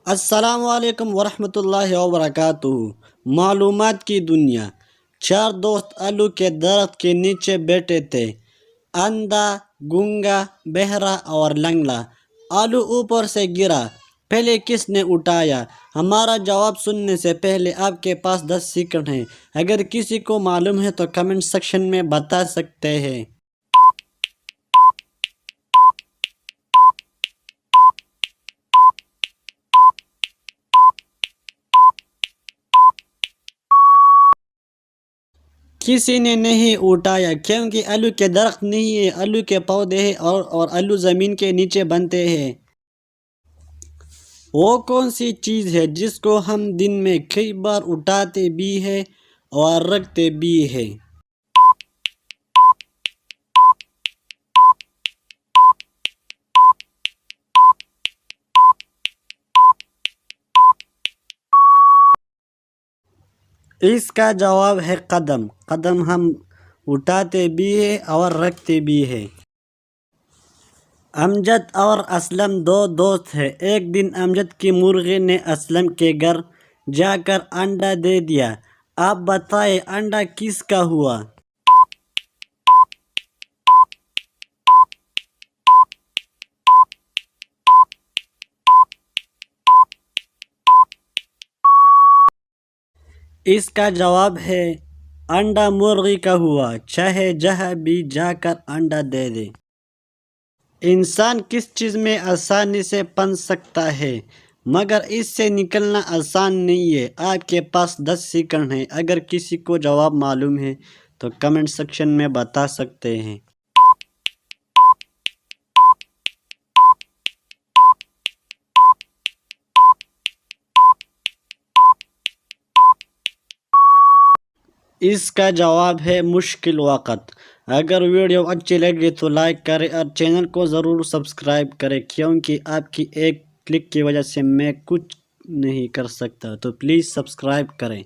السلام علیکم ورحمۃ اللہ وبرکاتہ۔ معلومات کی دنیا۔ چار دوست آلو کے درخت کے نیچے بیٹھے تھے، اندھا، گونگا، بہرا اور لنگڑا۔ آلو اوپر سے گرا، پہلے کس نے اٹھایا؟ ہمارا جواب سننے سے پہلے آپ کے پاس 10 سیکنڈ ہیں۔ اگر کسی کو معلوم ہے تو کمنٹ سیکشن میں بتا سکتے ہیں۔ کسی نے نہیں اٹھایا کیونکہ آلو کے درخت نہیں ہے، آلو کے پودے ہیں اور آلو زمین کے نیچے بنتے ہیں۔ وہ کون سی چیز ہے جس کو ہم دن میں کئی بار اٹھاتے بھی ہیں اور رکھتے بھی ہیں؟ اس کا جواب ہے قدم۔ قدم ہم اٹھاتے بھی ہیں اور رکھتے بھی ہیں۔ امجد اور اسلم دو دوست ہیں۔ ایک دن امجد کی مرغی نے اسلم کے گھر جا کر انڈا دے دیا۔ آپ بتائیں انڈا کس کا ہوا؟ اس کا جواب ہے انڈا مرغی کا ہوا، چاہے جہاں بھی جا کر انڈا دے دے۔ انسان کس چیز میں آسانی سے پھنس سکتا ہے مگر اس سے نکلنا آسان نہیں ہے؟ آپ کے پاس 10 سیکنڈ ہیں۔ اگر کسی کو جواب معلوم ہے تو کمنٹ سیکشن میں بتا سکتے ہیں۔ اس کا جواب ہے مشکل وقت۔ اگر ویڈیو اچھی لگے تو لائک کریں اور چینل کو ضرور سبسکرائب کریں، کیونکہ آپ کی ایک کلک کی وجہ سے میں کچھ نہیں کر سکتا، تو پلیز سبسکرائب کریں۔